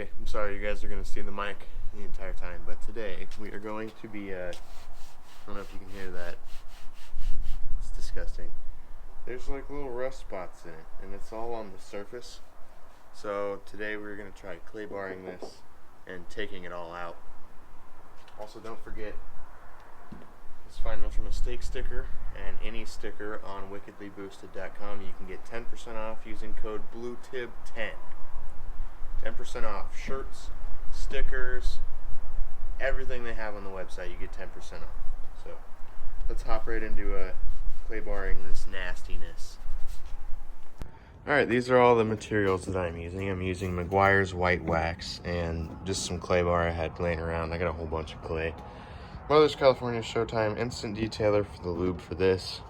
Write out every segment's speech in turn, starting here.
Okay, I'm sorry you guys are going to see the mic the entire time, but today we are going to be, I don't know if you can hear that, it's disgusting. There's like little rust spots in it, and it's all on the surface. So today we're going to try clay barring this and taking it all out. Also, don't forget this financial mistake sticker and any sticker on wickedlyboosted.com. You can get 10% off using code BLUETIB10. 10% off shirts, stickers, everything they have on the website. You get 10% off. So let's hop right into clay barring this nastiness. Alright, these are all the materials that I'm using. I'm using Meguiar's white wax and just some clay bar I had laying around. I got a whole bunch of clay. Mother's California Showtime Instant Detailer for the lube for this.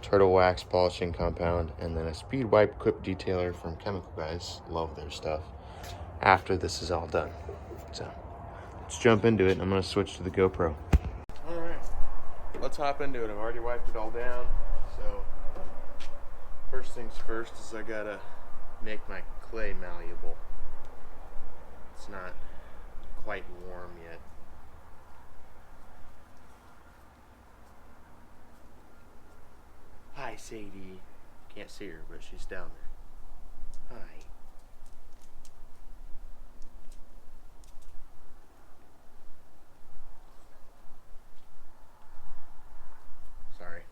Turtle wax polishing compound. And then a speed wipe quip detailer from Chemical Guys. Love their stuff. After this is all done. So let's jump into it. I'm going to switch to the GoPro. Alright, let's hop into it. I've already wiped it all down. So first things first is I gotta make my clay malleable. It's not quite warm yet. Hi, Sadie. Can't see her, but she's down there. Hi. Sorry.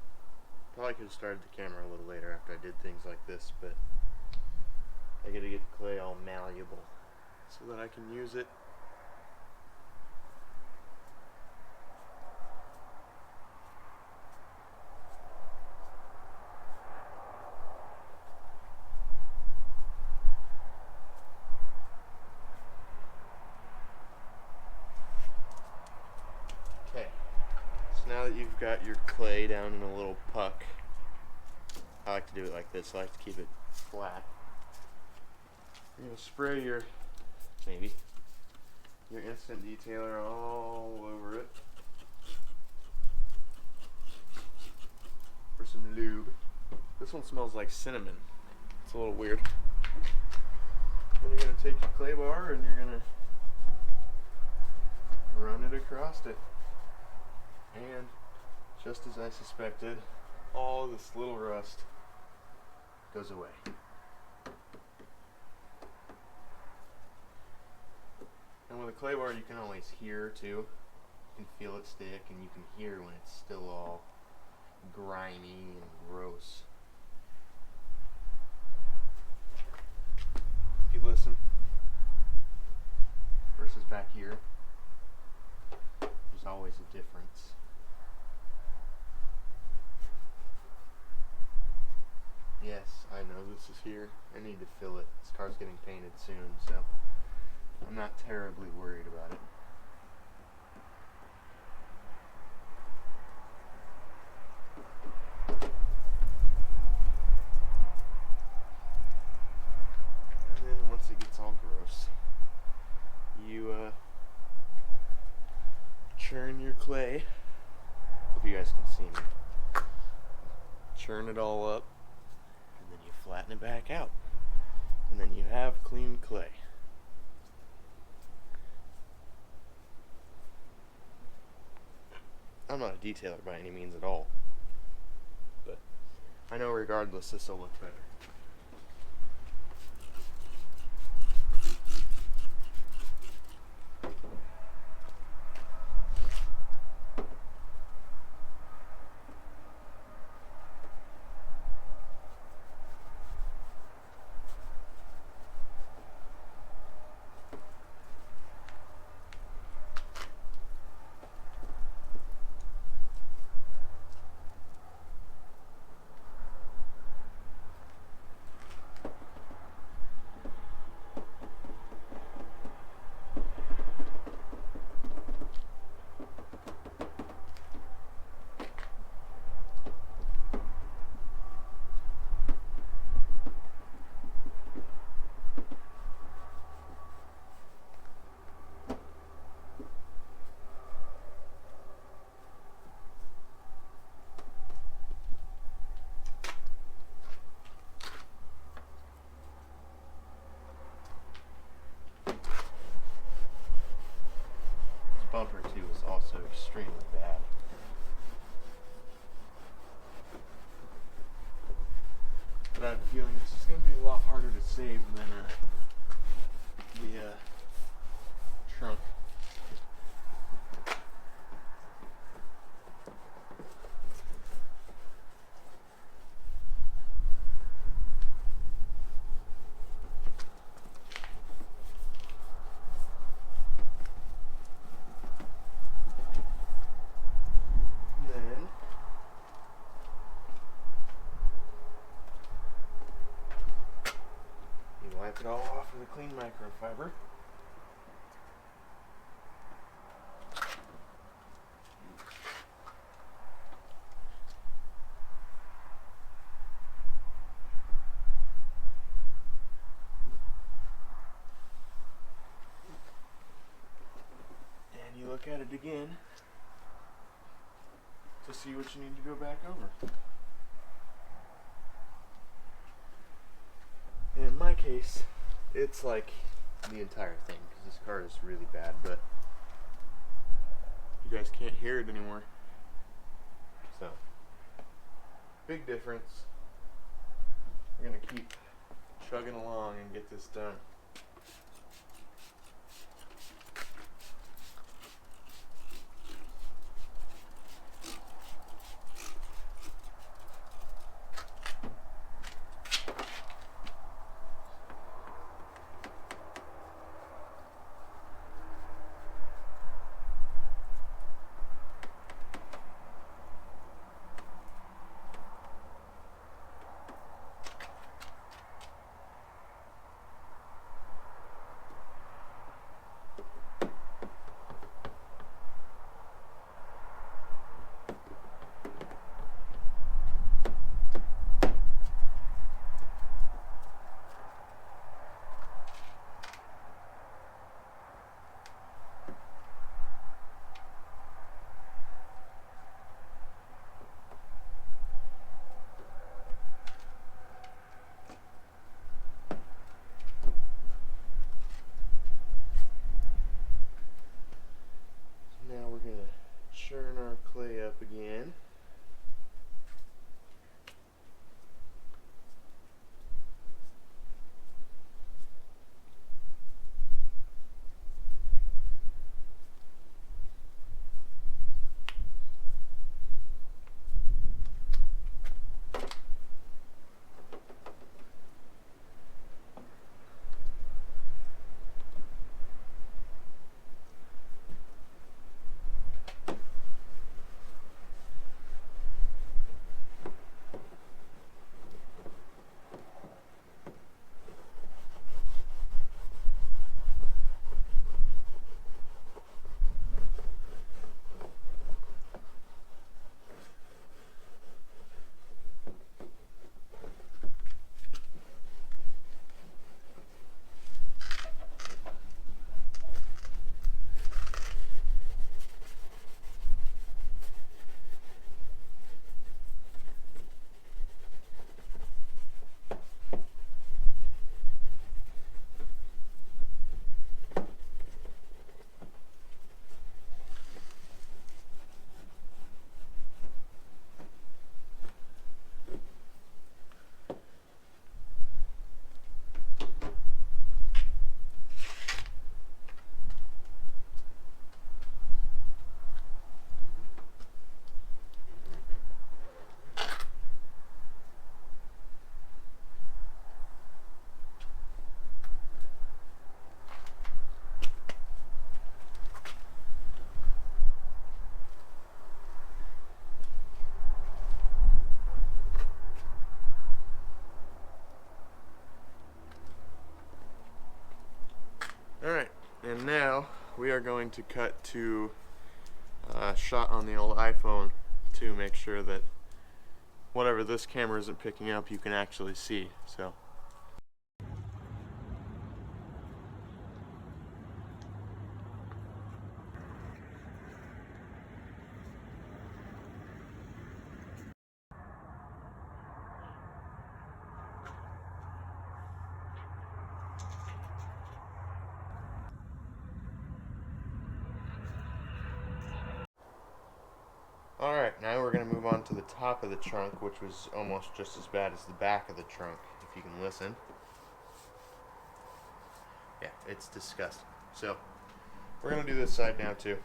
Probably could have started the camera a little later after I did things like this, but I gotta get the clay all malleable so that I can use it. Okay, so now that you've got your clay down in a little puck, I like to do it like this. I like to keep it flat. You're going to spray your instant detailer all over it for some lube. This one smells like cinnamon. It's a little weird. Then you're going to take your clay bar and you're going to run it across it. And just as I suspected, all this little rust goes away. And with a clay bar, you can always hear too. You can feel it stick, and you can hear when it's still all grimy and gross. If you listen, versus back here, there's always a difference. Yes, I know this is here. I need to fill it. This car's getting painted soon, so I'm not terribly worried about it. And then once it gets all gross, you churn your clay. Hope you guys can see me. Churn it all up, and then you flatten it back out. And then you have clean clay. I'm not a detailer by any means at all, but I know regardless this will look better. But I have a feeling this is going to be a lot harder to save than the trunk. Then you wipe it all off with a clean microfiber. And you look at it again to see what you need to go back over. And in my case, it's like the entire thing, because this car is really bad, but you guys can't hear it anymore. So, big difference. We're going to keep chugging along and get this done. Now we're going to churn our clay up again. Alright, and now we are going to cut to a shot on the old iPhone to make sure that whatever this camera isn't picking up you can actually see. So alright, now we're going to move move on to the top of the trunk, which was almost just as bad as the back of the trunk, if you can listen. Yeah, it's disgusting. So, we're going to do this side now too.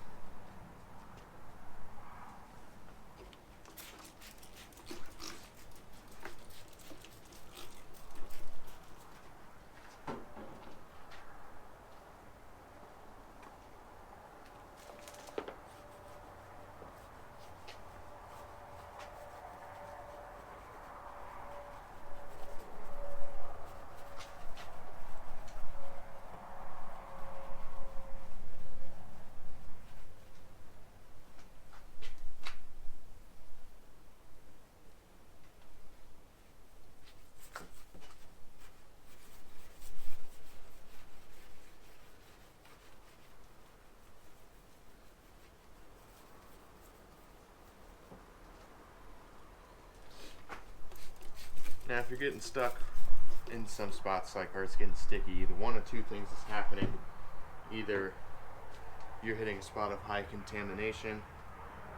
Now, if you're getting stuck in some spots like where it's getting sticky, either one of two things is happening. Either you're hitting a spot of high contamination,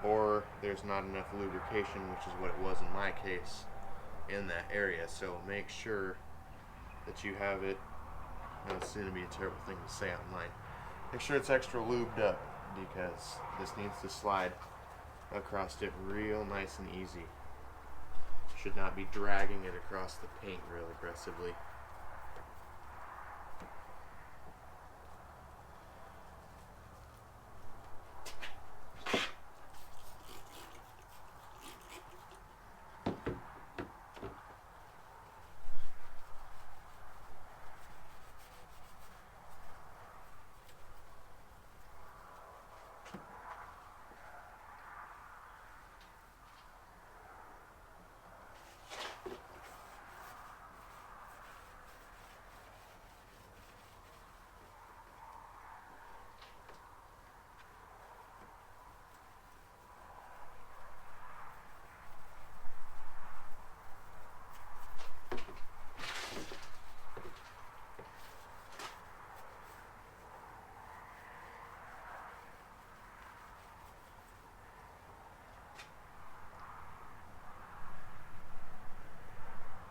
or there's not enough lubrication, which is what it was in my case in that area. So make sure that you have it. It's going to be a terrible thing to say online. Make sure it's extra lubed up, because this needs to slide across it real nice and easy. Should not be dragging it across the paint real aggressively.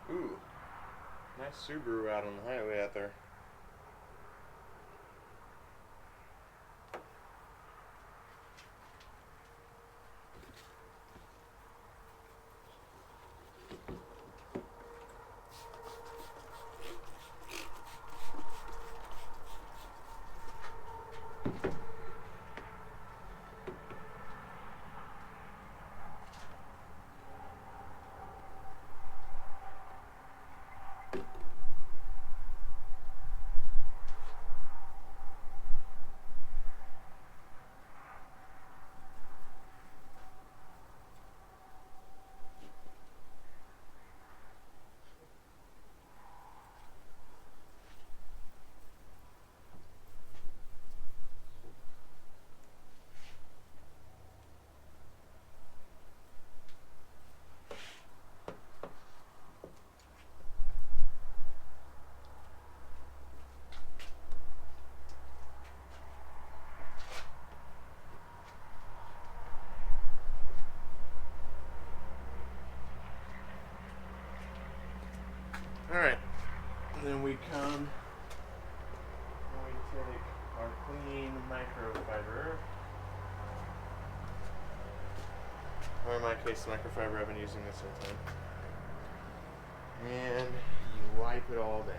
Ooh, nice Subaru out on the highway out there. Alright, then we come and we take our clean microfiber, or in my case the microfiber I've been using this whole time, and you wipe it all down.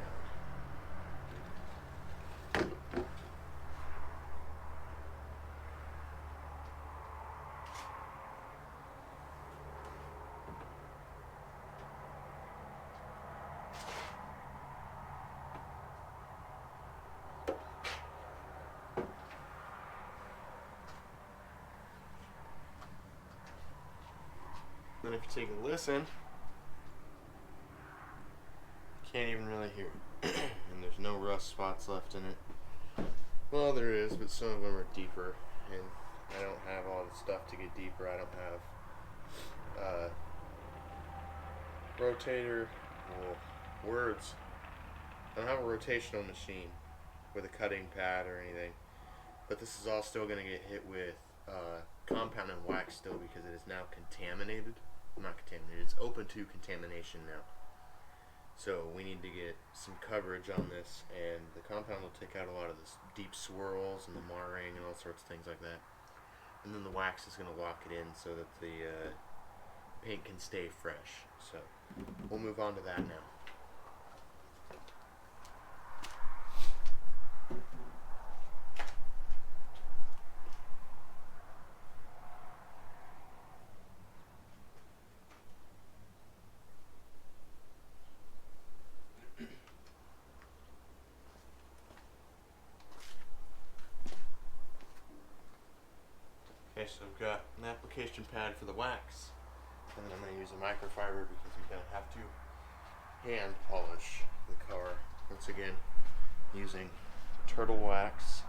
Then if you take a listen, you can't even really hear it. And there's no rust spots left in it. Well, there is, but some of them are deeper, and I don't have all the stuff to get deeper. I don't have rotator, words. I don't have a rotational machine with a cutting pad or anything. But this is all still going to get hit with compound and wax still because it is now contaminated. Not contaminated, it's open to contamination now. So we need to get some coverage on this, and the compound will take out a lot of the deep swirls and the marring and all sorts of things like that. And then the wax is going to lock it in so that the paint can stay fresh. So we'll move on to that now. Okay, so I've got an application pad for the wax, and then I'm going to use a microfiber because I'm going to have to hand polish the car. Once again, using turtle wax,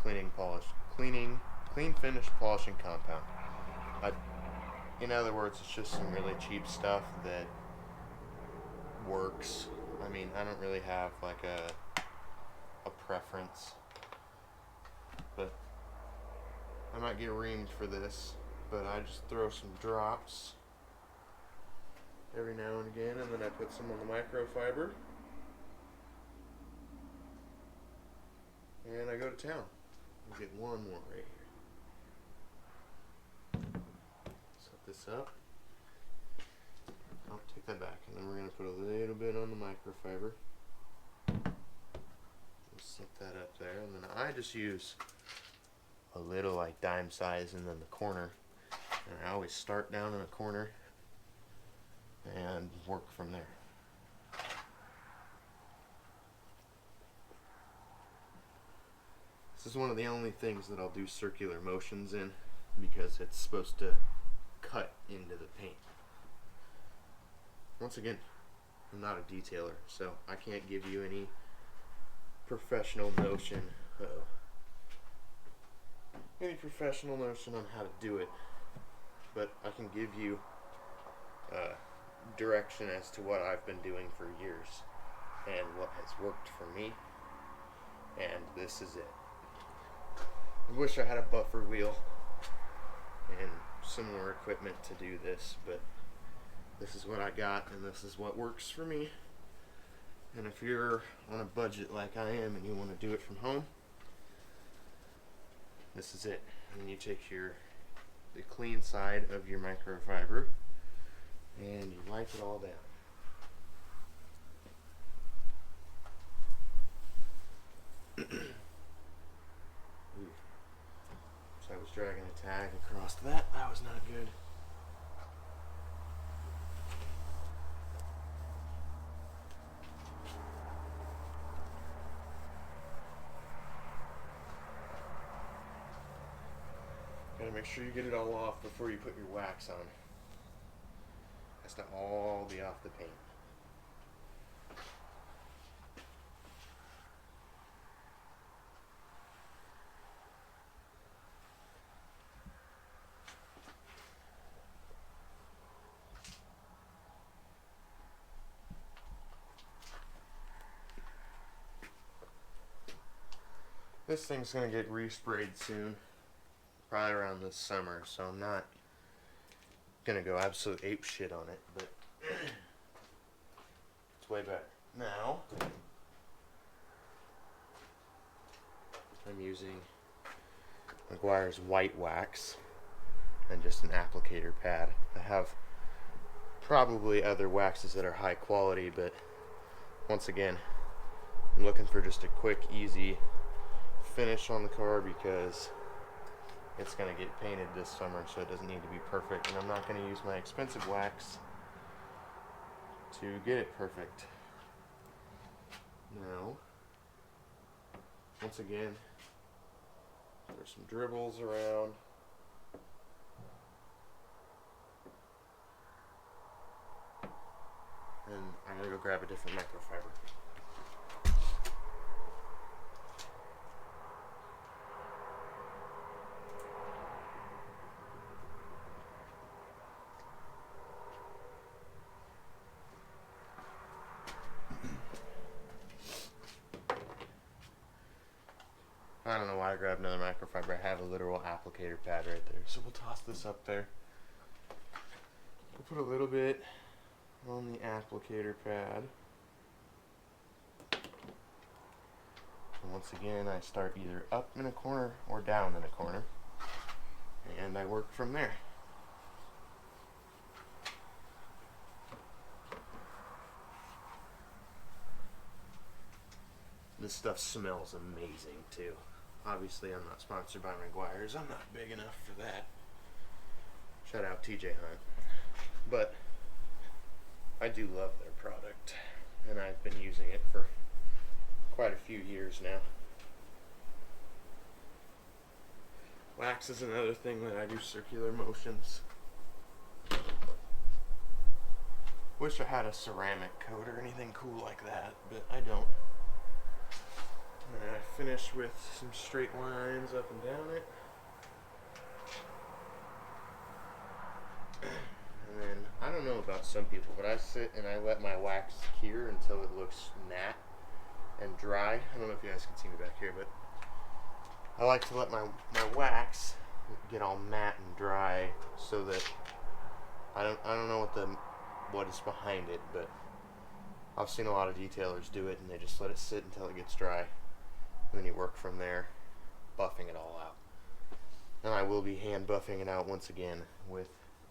clean finish polishing compound. In other words, it's just some really cheap stuff that works. I mean, I don't really have like a preference, but I might get reamed for this, but I just throw some drops every now and again, and then I put some on the microfiber, and I go to town. I'll get one more right here. Set this up. I'll take that back, and then we're going to put a little bit on the microfiber. We'll set that up there, and then I just use a little like dime size and then the corner, and I always start down in a corner and work from there. This is one of the only things that I'll do circular motions in because it's supposed to cut into the paint. Once again, I'm not a detailer, so I can't give you any professional notion on how to do it, but I can give you direction as to what I've been doing for years and what has worked for me, and this is it. I wish I had a buffer wheel and some more equipment to do this, but this is what I got and this is what works for me. And if you're on a budget like I am and you want to do it from home, this is it. And you take the clean side of your microfiber and you wipe it all down. So I was dragging a tag across that. That was not good. Gotta make sure you get it all off before you put your wax on. Has to all be off the paint. This thing's gonna get resprayed soon, probably around this summer, so I'm not gonna go absolute ape shit on it, but it's way better. Now, I'm using Meguiar's white wax and just an applicator pad. I have probably other waxes that are high quality, but once again, I'm looking for just a quick, easy finish on the car because it's going to get painted this summer, so it doesn't need to be perfect, and I'm not going to use my expensive wax to get it perfect. Now, once again, there's some dribbles around. And I'm going to go grab a different microfiber. I don't know why I grab another microfiber. I have a literal applicator pad right there. So we'll toss this up there. We'll put a little bit on the applicator pad. And once again, I start either up in a corner or down in a corner, and I work from there. This stuff smells amazing too. Obviously, I'm not sponsored by Meguiar's. I'm not big enough for that. Shout out TJ Hunt. But I do love their product, and I've been using it for quite a few years now. Wax is another thing that I do circular motions. Wish I had a ceramic coat or anything cool like that, but I don't. And I finish with some straight lines up and down it. And then, I don't know about some people, but I sit and I let my wax cure until it looks matte and dry. I don't know if you guys can see me back here, but I like to let my wax get all matte and dry so that I don't know what is behind it, but I've seen a lot of detailers do it and they just let it sit until it gets dry. And then you work from there, buffing it all out. And I will be hand buffing it out once again with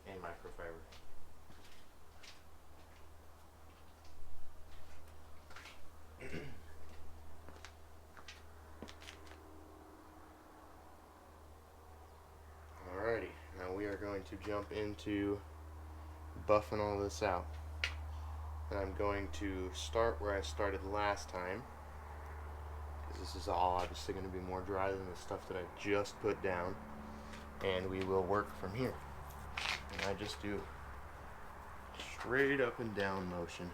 a microfiber. Alrighty, now we are going to jump into buffing all this out. And I'm going to start where I started last time. This is all obviously going to be more dry than the stuff that I just put down, and we will work from here. And I just do straight up and down motion.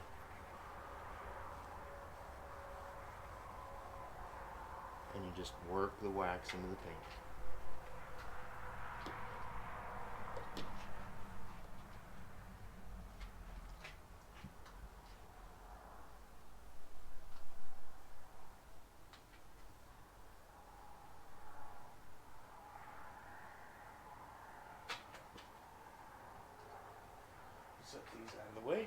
And you just work the wax into the paint. Set these out of the way.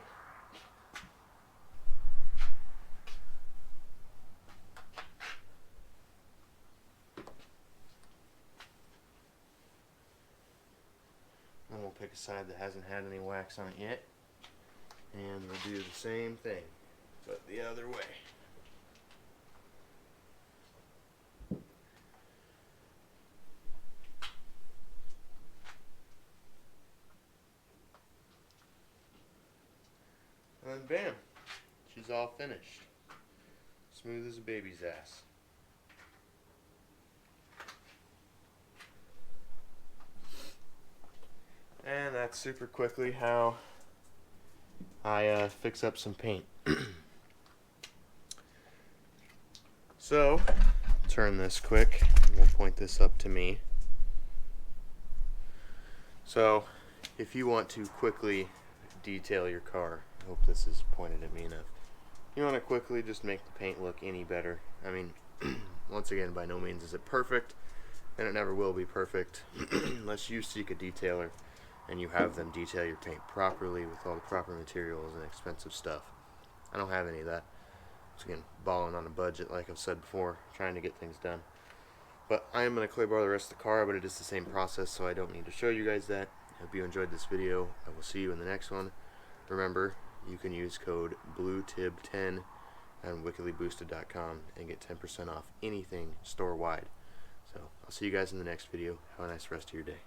And we'll pick a side that hasn't had any wax on it yet, and we'll do the same thing, but the other way. And bam, she's all finished. Smooth as a baby's ass. And that's super quickly how I fix up some paint. So, turn this quick, and we'll point this up to me. So, if you want to quickly detail your car, I hope this is pointed at me enough. You want to quickly just make the paint look any better. I mean, once again, by no means is it perfect, and it never will be perfect unless you seek a detailer and you have them detail your paint properly with all the proper materials and expensive stuff. I don't have any of that. Once again, balling on a budget, like I've said before, trying to get things done. But I am going to clay bar the rest of the car, but it is the same process, so I don't need to show you guys that. Hope you enjoyed this video. I will see you in the next one. Remember, you can use code BLUETIB10 on wickedlyboosted.com and get 10% off anything store-wide. So, I'll see you guys in the next video. Have a nice rest of your day.